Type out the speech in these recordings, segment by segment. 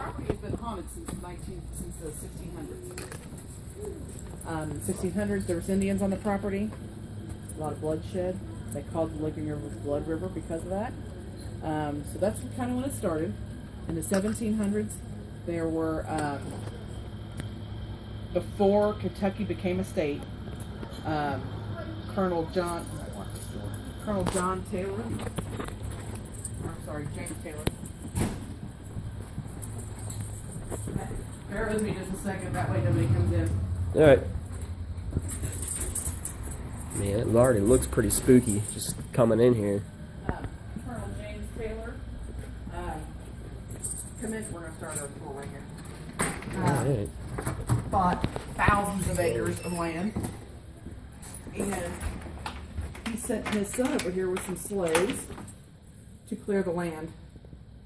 property has been haunted since the 1600s. 1600s, there was Indians on the property. A lot of bloodshed. They called the Licking River the Blood River because of that. So that's kind of when it started. In the 1700s, there were, before Kentucky became a state, Colonel John Taylor, James Taylor. Bear with me just a second, that way nobody comes in. Alright. Man, it already looks pretty spooky just coming in here. Colonel James Taylor. Come in, we're going to start our tour right here. Bought thousands of acres of land. And he sent his son over here with some slaves to clear the land.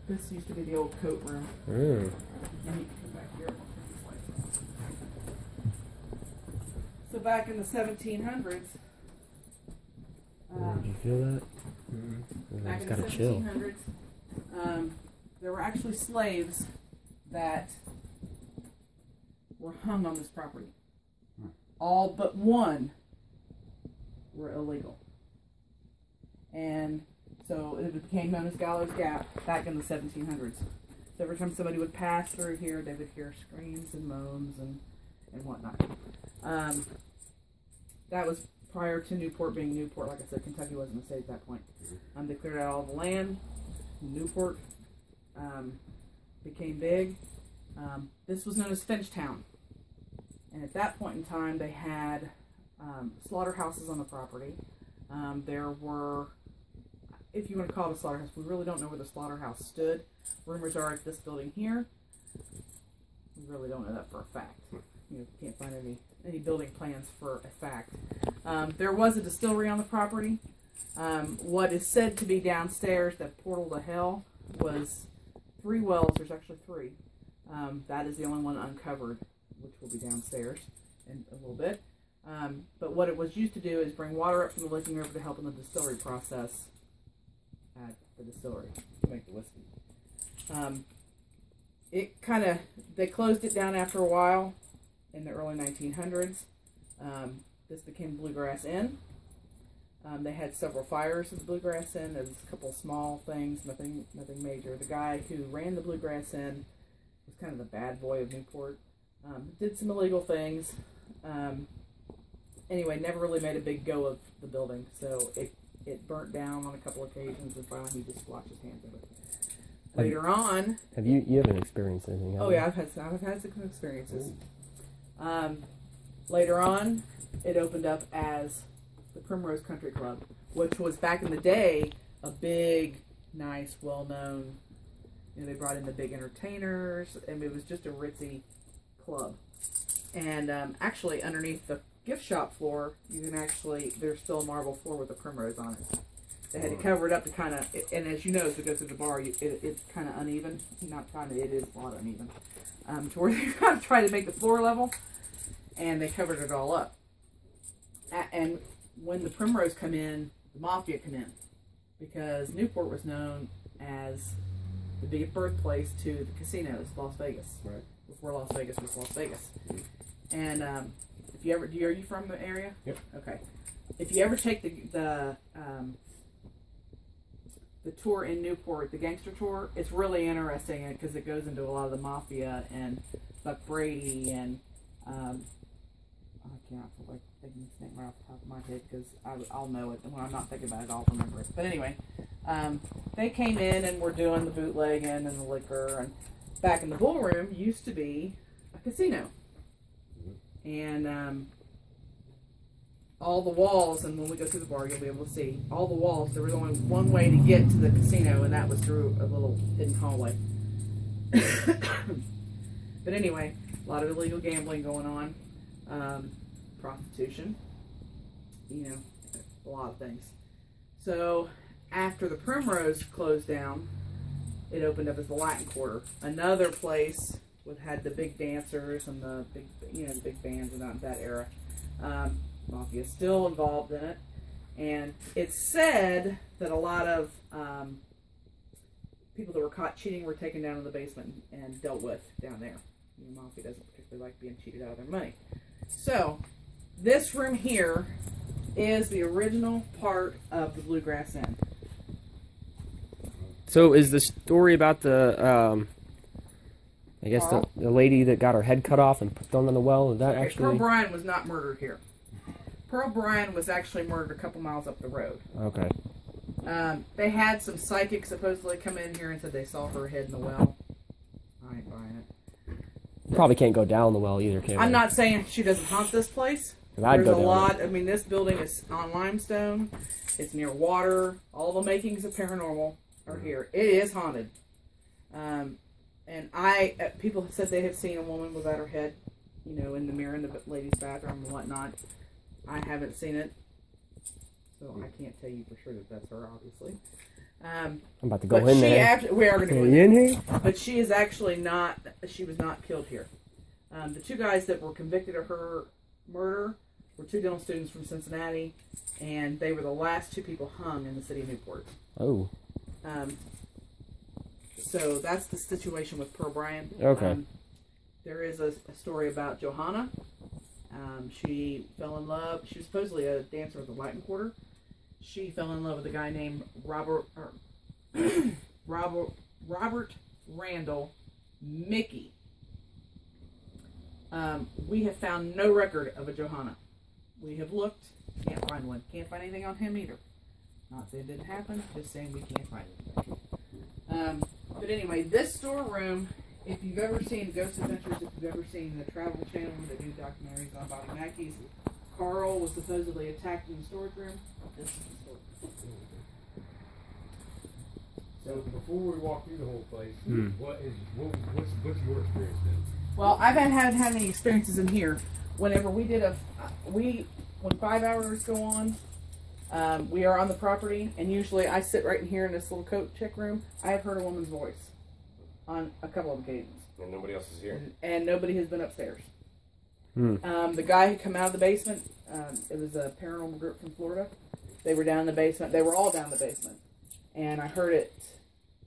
This used to be the old coat room. And he can come back here. So back in the 1700s, did you feel that? Back in the 1700s, there were actually slaves that were hung on this property. All but one were illegal. And so it became known as Gallows Gap back in the 1700s. So every time somebody would pass through here, they would hear screams and moans and whatnot. That was prior to Newport being Newport. Like I said, Kentucky wasn't a state at that point. They cleared out all the land. Newport became big. This was known as Finchtown. And at that point in time, they had slaughterhouses on the property. There were, if you want to call it a slaughterhouse, we really don't know where the slaughterhouse stood. Rumors are at this building here. We really don't know that for a fact. You can't find any building plans for a fact. There was a distillery on the property. What is said to be downstairs, that portal to hell, was 3 wells. There's actually 3. That is the only one uncovered, which will be downstairs in a little bit. But what it was used to do is bring water up from the Licking River to help in the distillery process at the distillery to make the whiskey. They closed it down after a while in the early 1900s. This became Bluegrass Inn. They had several fires at the Bluegrass Inn. There was a couple of small things, nothing major. The guy who ran the Bluegrass Inn was kind of the bad boy of Newport. Did some illegal things. Anyway, never really made a big go of the building, so it burnt down on a couple occasions, and finally he just washed his hands of it. Later on, you haven't experienced anything? Oh yeah, I've had some experiences. Later on, it opened up as the Primrose Country Club, which was back in the day a big, nice, well-known. They brought in the big entertainers, and it was just a ritzy club. And actually, underneath the gift shop floor, there's still a marble floor with a primrose on it. They had to cover it up to kind of, and as you know, as we go through the bar, it's kind of uneven. Not kind of, it is a lot uneven. To where they kind of try to make the floor level, and they covered it all up. And when the Primrose come in, the Mafia come in, because Newport was known as the big birthplace to the casinos, Las Vegas. Right. Before Las Vegas was Las Vegas. And if you ever, are you from the area? Yep. Okay. If you ever take the tour in Newport, the gangster tour, it's really interesting because it goes into a lot of the Mafia and Buck Brady and I can't feel like thinking his name right off the top of my head because I'll know it, and when I'm not thinking about it, I'll remember it. But anyway, they came in and were doing the bootlegging and the liquor, and back in the ballroom used to be a casino. And all the walls, and when we go through the bar, you'll be able to see all the walls. There was only one way to get to the casino, and that was through a little hidden hallway. But anyway, a lot of illegal gambling going on, prostitution, a lot of things. So after the Primrose closed down, it opened up as the Latin Quarter, another place had the big dancers and the big, the big bands and that era. Mafia is still involved in it, and it's said that a lot of people that were caught cheating were taken down in the basement and dealt with down there. The mafia doesn't particularly like being cheated out of their money. So, this room here is the original part of the Bluegrass Inn. So is the story about the, I guess the lady that got her head cut off and thrown in the well, is that actually... Pearl Bryan was not murdered here. Pearl Bryan was actually murdered a couple miles up the road. Okay. They had some psychics supposedly come in here and said they saw her head in the well. I ain't buying it. Probably can't go down the well either, can I'm not saying she doesn't haunt this place. I'd There's go a down lot. it. I mean, this building is on limestone. It's near water. All the makings of paranormal are here. It is haunted. And people have said they have seen a woman without her head, in the mirror in the ladies' bathroom and whatnot. I haven't seen it, so I can't tell you for sure that that's her, obviously. I'm about to go in there. We are going to go in here. But she is actually not. She was not killed here. The two guys that were convicted of her murder were two dental students from Cincinnati, and they were the last two people hung in the city of Newport. Oh. So that's the situation with Pearl Bryan. Okay. There is a story about Johanna. She fell in love. She was supposedly a dancer at the Latin Quarter. She fell in love with a guy named Robert Randall Mickey. We have found no record of a Johanna. We have looked, can't find one. Can't find anything on him either. Not saying it didn't happen, just saying we can't find anything. But anyway, this storeroom, if you've ever seen Ghost Adventures, if you've ever seen the Travel Channel that do documentaries on Bobby Mackey's, Carl was supposedly attacked in the storage room. This is the storage room. So before we walk through the whole place, what's your experience been? Well, I haven't had any experiences in here. Whenever we did when 5 hours go on, we are on the property, and usually I sit right in here in this little coat check room. I have heard a woman's voice on a couple of occasions. And nobody else is here? And nobody has been upstairs. The guy who come out of the basement, it was a paranormal group from Florida. They were down in the basement. They were all down in the basement. And I heard it.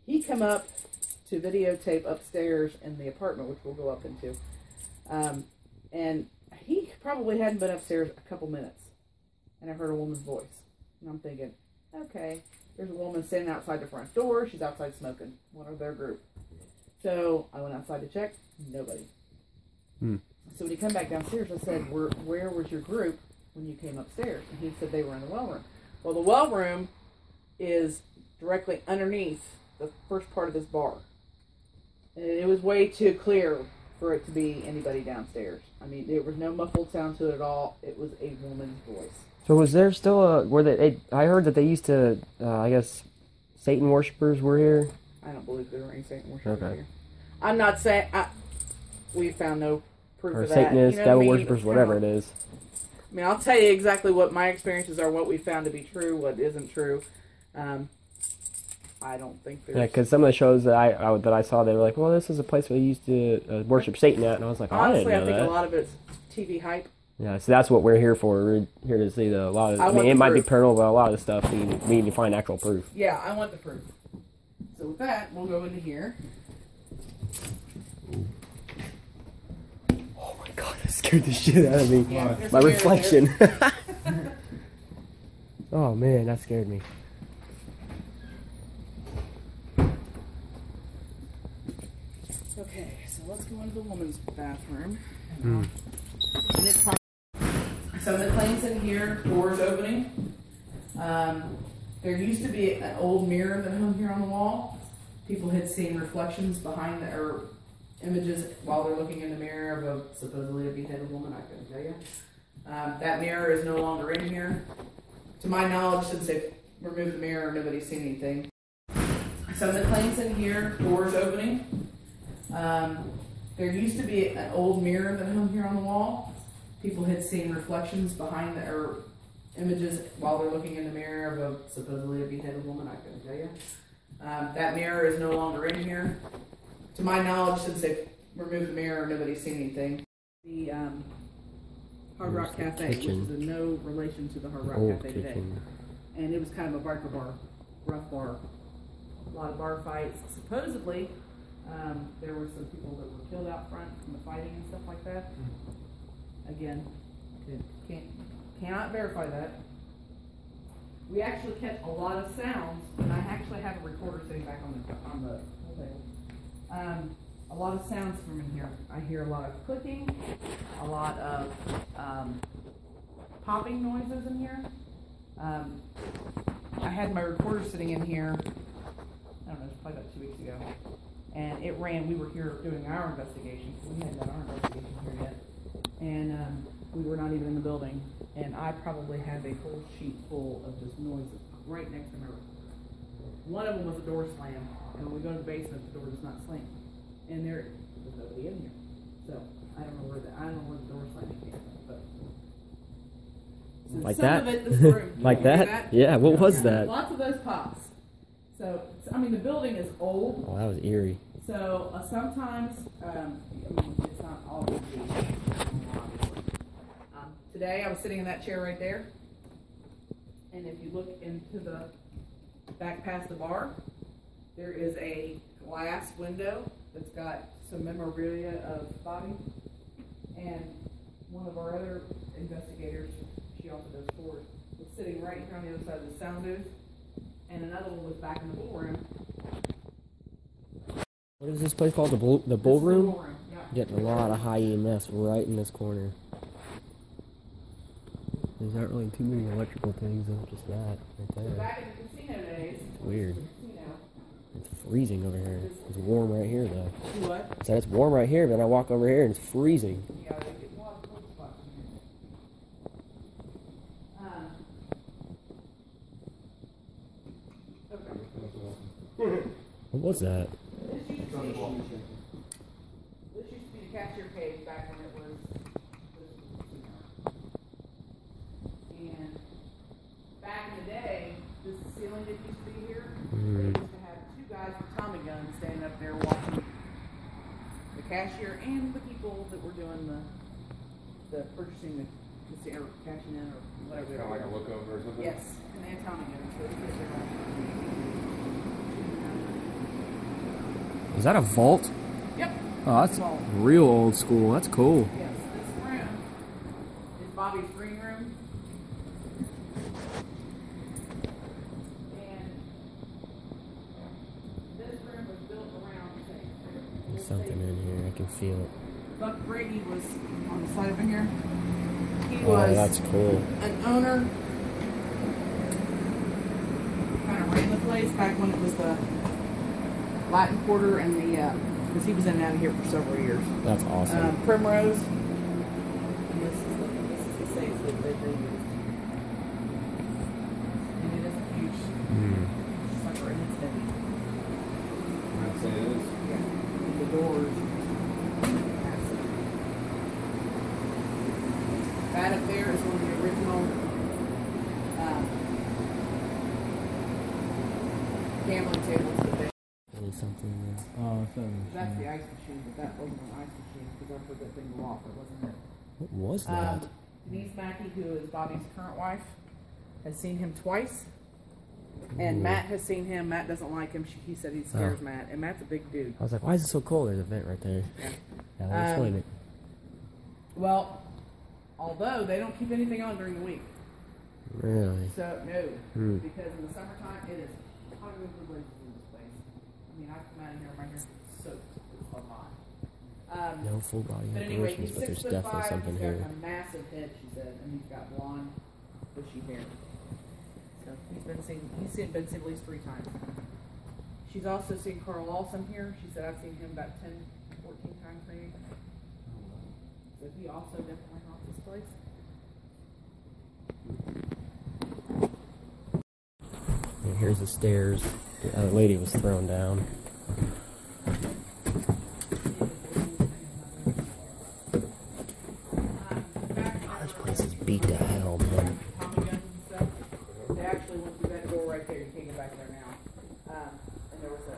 He come up to videotape upstairs in the apartment, which we'll go up into. And he probably hadn't been upstairs a couple minutes. And I heard a woman's voice. And I'm thinking, okay, there's a woman standing outside the front door. She's outside smoking. One of their group. So I went outside to check. Nobody. So when he come back downstairs, I said, where was your group when you came upstairs? And he said they were in the well room. Well, the well room is directly underneath the first part of this bar. And it was way too clear for it to be anybody downstairs. I mean, there was no muffled sound to it at all. It was a woman's voice. So was there still I heard that they used to, I guess, Satan worshippers were here? I don't believe there were any Satan worshippers Okay. here. I'm not saying, we found no proof Or of that. Satanists, devil what I mean? worshippers, whatever it is. I mean, I'll tell you exactly what my experiences are, what we found to be true, what isn't true. I don't think there's... Yeah, because some of the shows that I saw, they were like, well, this is a place where they used to worship Satan at, and I was like, Honestly, I didn't know think that. a lot of it's TV hype. Yeah, so that's what we're here for. We're here to see a lot of... I mean, it might be paranormal, but a lot of the stuff, we need to find actual proof. Yeah, I want the proof. So with that, we'll go into here. Oh my god, that scared the shit out of me. Yeah, My reflection. Oh man, that scared me. Okay, so let's go into the woman's bathroom. And it's so the claims in here, doors opening. There used to be an old mirror that hung here on the wall. People had seen reflections behind or images while they're looking in the mirror of a supposedly a beheaded woman. I couldn't tell you. That mirror is no longer in here. To my knowledge, since they've removed the mirror, nobody's seen anything. Some of the claims in here, doors opening. There used to be an old mirror that hung here on the wall. People had seen reflections behind or images while they're looking in the mirror of a supposedly a beheaded woman. I couldn't tell you. That mirror is no longer in here. To my knowledge, since they've removed the mirror, nobody's seen anything. The Hard Rock Cafe, which is in no relation to the Hard Rock Cafe today. And it was kind of a biker bar, rough bar. a lot of bar fights. Supposedly, there were some people that were killed out front from the fighting and stuff like that. Again, cannot verify that. We actually catch a lot of sounds, and I actually have a recorder sitting back on the table. A lot of sounds from in here. I hear a lot of clicking, a lot of popping noises in here. I had my recorder sitting in here, I don't know, it's probably about 2 weeks ago, and it ran. We were here doing our investigation. We hadn't done our investigation here yet, and we were not even in the building, and I probably have a whole sheet full of just noises right next to my recorder. One of them was a door slam, and when we go to the basement, the door does not slam. And there was nobody in here. So I don't know where the door slamming came from, but so like some that? of it, this room. Like that? Yeah, what was that? Lots of those pops. So I mean, the building is old. Oh, that was eerie. So sometimes, I mean, it's not always obviously. Today I was sitting in that chair right there, and if you look into the back past the bar, there is a glass window that's got some memorabilia of Bobby, and one of our other investigators, she also does tours, was sitting right here on the other side of the sound booth, and another one was back in the ballroom. What is this place called? The ballroom? The ballroom, yeah. Getting a lot of high EMFs right in this corner. There's not really too many electrical things, though, just that right So there. back in the casino days, It's weird. casino, It's freezing over here. It's warm right here, though. do what? So it's warm right here, but then I walk over here and it's freezing. You gotta get a lot of cold spots in here. Okay. What was that? This used to be the cashier cage back when it was this casino. And back in the day, this ceiling that used to be here, they used to have two guys with Tommy guns standing up there watching the cashier and the people that were doing the purchasing the or cashing in or whatever they Kind of were. like a look over or something? Yes, and they had Tommy guns. So they put their Is that a vault? Yep. Oh, that's Vault. real old school. That's cool. Yes, this room is Bobby's green room. And this room was built around There's something in here. I can feel it. Buck Brady was on the side over here. He Oh, was that's cool. an owner. Kind of ran the place back when it was the Latin Quarter and the because he was in and out of here for several years. That's awesome. Primrose. And this is the safe that they used. And it is a huge sucker, and it's heavy. I'd say it is. Yeah. And the doors. Massive. That up there is one of the original gambling tables that they. There's something there. Oh, something. That's the ice machine, but that wasn't an ice machine because I heard that thing go off. It wasn't it. What was that? Denise Mackey, who is Bobby's current wife, has seen him twice. And Matt has seen him. Matt doesn't like him. He said he scares Matt. And Matt's a big dude. I was like, why is it so cold? There's a vent right there. Yeah. Yeah, let me explain it. Well, although they don't keep anything on during the week. Really? So, no. Because in the summertime, it is hotter than the blazes in this place. I mean, I come out of here, my hair's soaked. It's so hot. No full body But anyway, operations, he's but there's 6'5", definitely something he's here. got a massive head, she said, and he's got blonde, bushy hair. So he's been seen at least 3 times. She's also seen Carl Lawson here. She said I've seen him about 10, 14 times maybe. So he also definitely haunts this place. And here's the stairs. The other lady was thrown down. This place is beat to hell, man. Tommy guns and stuff. They actually went through that door right there. You can't get back there now. And there was an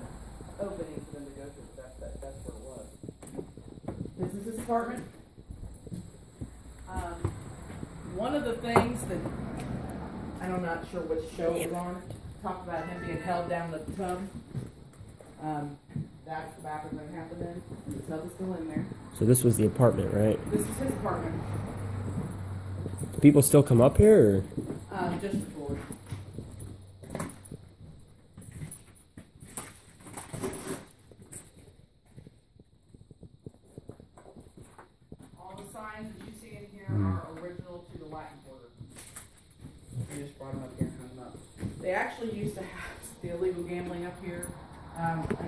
opening for them to go through. That's where it was. This is his apartment. One of the things that I'm not sure which show it was on talked about him being held down in the tub. That's the bathroom that happened in. The tub is still in there. So this was the apartment, right? This is his apartment. Do people still come up here, or? Just the floor. All the signs that you see in here are original to the Latin Quarter. We just brought them up here and hung them up. They actually used to have the illegal gambling up here.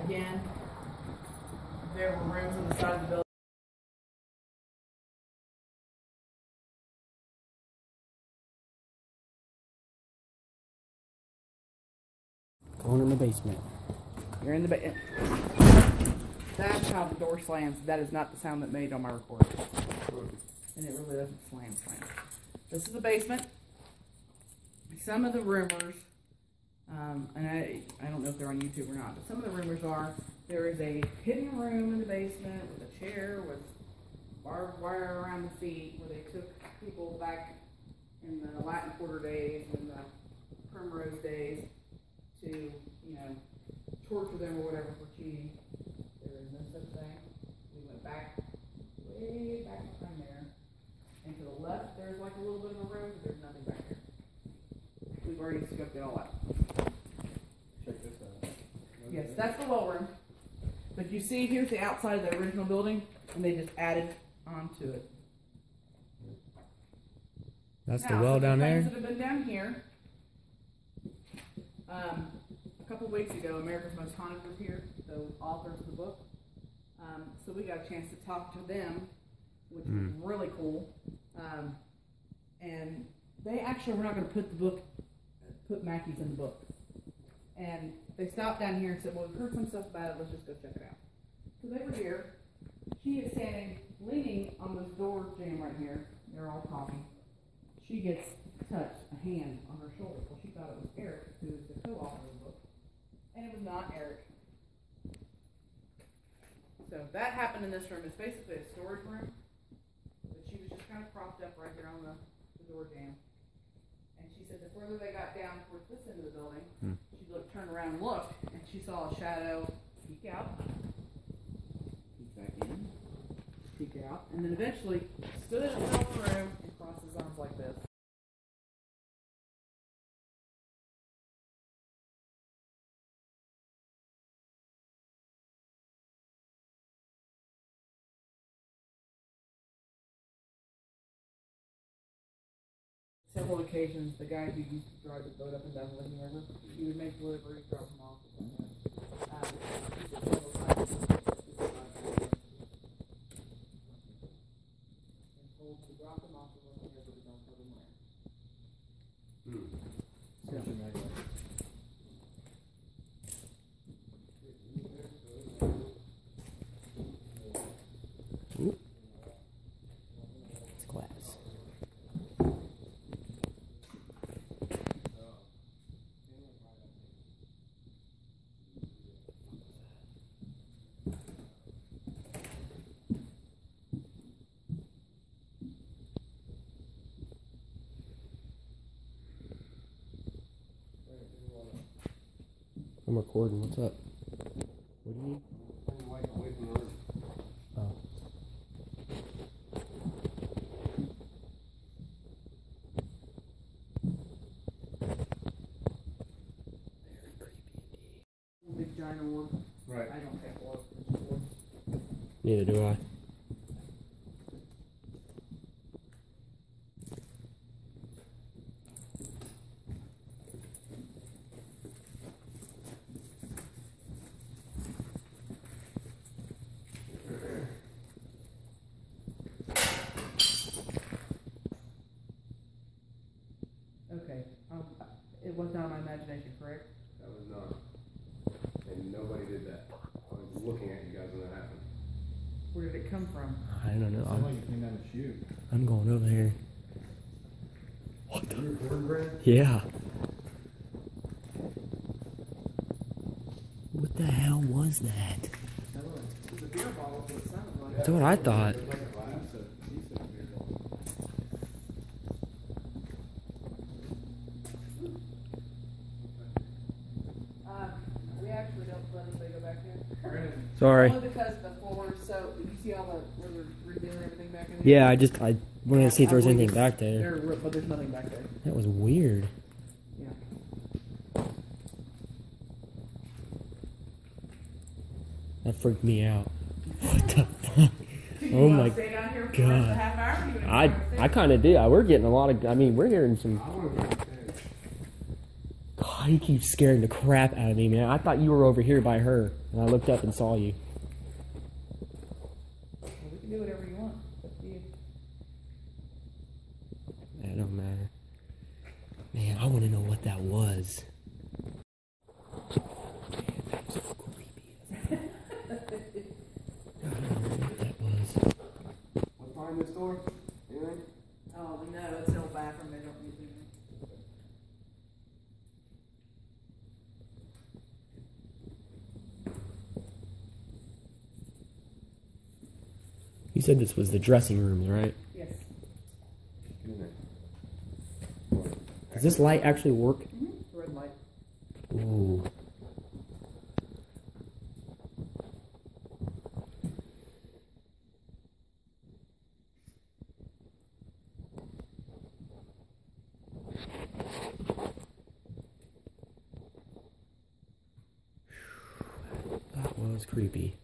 Again, there were rooms on the side of the building. Going in the basement. You're in the basement. That's how the door slams. That is not the sound that made on my recording. And it really doesn't slam. This is the basement. Some of the rumors, and I don't know if they're on YouTube or not, but some of the rumors are there is a hidden room in the basement with a chair with barbed wire around the feet where they took people back in the Latin Quarter days and the Primrose days to, torture them or whatever for cheating. There is no such thing. We went back, way back behind there. And to the left, there's like a little bit of a room, but there's nothing back there. We've already scoped it all out. Check this out. Yes, that's the well room. But you see, here's the outside of the original building, and they just added onto it. That's Now, the well some down of the there? things that have been down here. A couple weeks ago, America's Most Haunted was here, the authors of the book. So we got a chance to talk to them, which was really cool. And they actually were not going to put mackeys in the book. And they stopped down here and said, well, we've heard some stuff about it, let's just go check it out. So they were here. She is standing, leaning on this door jamb right here. They're all talking. She gets touched, a hand on her shoulder. Well, she thought it was Eric, who is the co-author of the book. And it was not Eric. So that happened in this room. It's basically a storage room. But she was just kind of propped up right here on the door jamb. And she said the further they got down towards this end of the building, she turned around and looked, and she saw a shadow peek out, peek back in, peek out, and then eventually stood in the middle of the room and crossed his arms like this. Several occasions, the guy who used to drive the boat up and down the Licking River, he would make deliveries, drop them off. He said several times he was told to drop them off the Licking River, but don't tell them where. It's glass. I'm recording. What's up? What do you need? Oh. Big giant orb. Right. I don't have orbs. Neither do I. Okay. It was not my imagination, correct? That was not. And nobody did that. I was looking at you guys when that happened. Where did it come from? I don't know. Sounded like you came down to shoot. I'm going over here. What the? You recording, Brad? Yeah. What the hell was that? It was a beer bottle, so it sounded like. That's what I thought. It was like a glass of beer bottle. We actually don't let anybody go back Sorry. Only because the floor, so you see all the where they're redoing everything back in there? Yeah, I wanted to see if there was I believe anything back there. But there's nothing back there. That was weird. Yeah. That freaked me out. What the fuck? Oh my Stay down here for God. the rest of the half hour? You gonna I kind of did. We're getting a lot of. I mean, we're hearing some. I want to go upstairs. God, he keeps scaring the crap out of me, man. I thought you were over here by her, and I looked up and saw you. Well, we can do whatever you want. It's up to you. It don't matter. Man, I want to know what that was. Man, that was so creepy. I don't know what that was. What's behind this door? Anything? Oh, no, it's an old bathroom. They don't use it. You said this was the dressing rooms, right? Yes. Does this light actually work? Mm-hmm. Red light. Ooh. That was creepy.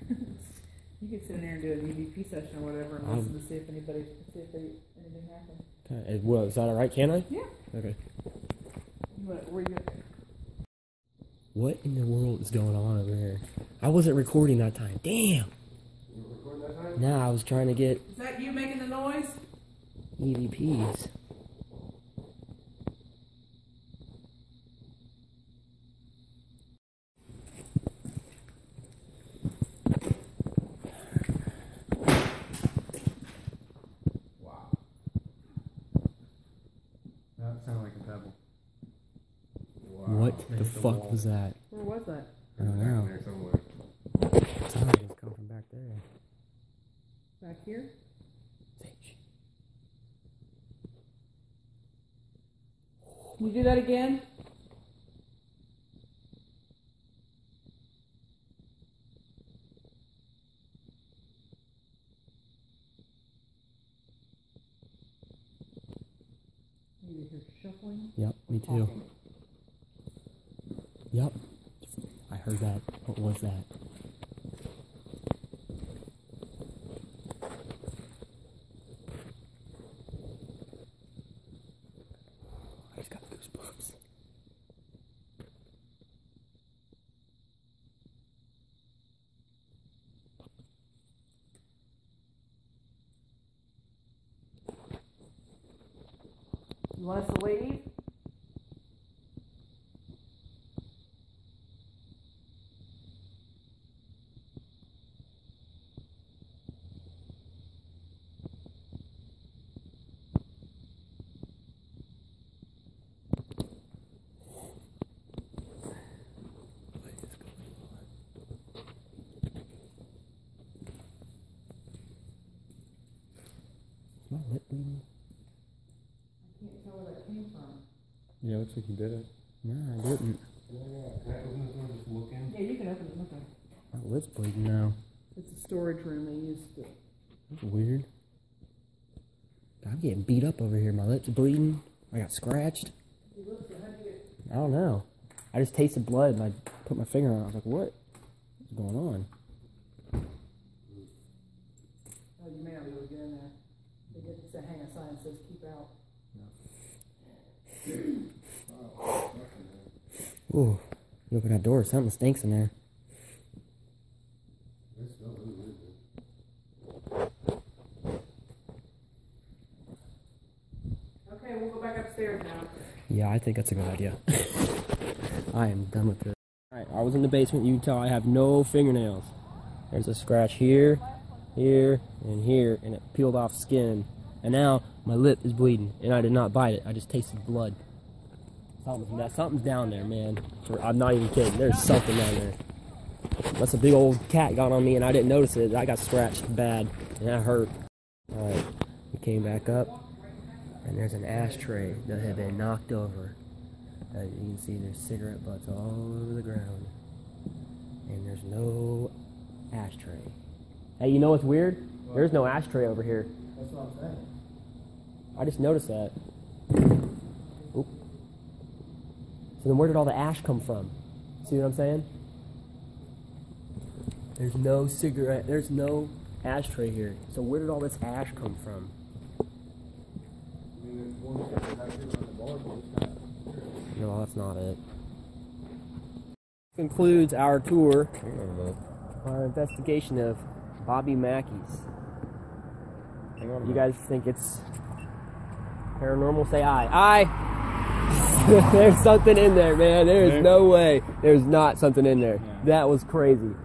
You could sit in there and do an EVP session or whatever and listen to see if anything happens. Okay. Well, is that alright? Can I? Yeah. Okay. Where you at? What in the world is going on over here? I wasn't recording that time. Damn. You were recording that time? Nah, I was trying to get Is that you making the noise? EVPs. Wow. That sounded like a pebble. Wow. What the Hit fuck wall. was that? Where was that? I don't Back know. there somewhere. It sounded like it was coming from back there. Back here? Can you do that again? You hear shuffling? Yep, me too. Yep. I heard that. What was that? I just got goosebumps. You want us to leave? What is going on? Is my lip bleeding? I can't tell where that came from. Yeah, looks like you did it. No, I didn't. Yeah. Can I open this door and just look in? Yeah, you can open it. Okay. My lip's bleeding now. It's a storage room they used to. That's weird. I'm getting beat up over here. My lips bleeding. I got scratched. I don't know. I just tasted blood and I put my finger on it. I was like, what is going on? Oh, you may not be able to get in there. They did just hang a sign that says keep out. Ooh, you open that door. Something stinks in there. This smells really good. Okay, we'll go back upstairs now. Yeah, I think that's a good idea. I am done with this. Alright, I was in the basement. You can tell I have no fingernails. There's a scratch here, here, and here, and it peeled off skin. And now my lip is bleeding, and I did not bite it. I just tasted blood. Something's down there, man. I'm not even kidding. There's something down there. That's a big old cat got on me, and I didn't notice it. I got scratched bad, and that hurt. Alright, we came back up, and there's an ashtray that had been knocked over. As you can see, there's cigarette butts all over the ground. And there's no ashtray. Hey, you know what's weird? There's no ashtray over here. That's what I'm saying. I just noticed that. Oop. So then where did all the ash come from? See what I'm saying? There's no cigarette, there's no ashtray here. So where did all this ash come from? No, that's not it. Concludes our tour, our investigation of Bobby Mackey's. You guys think it's paranormal? Say aye. Aye! There's something in there, man. There's no way there's not something in there. That was crazy.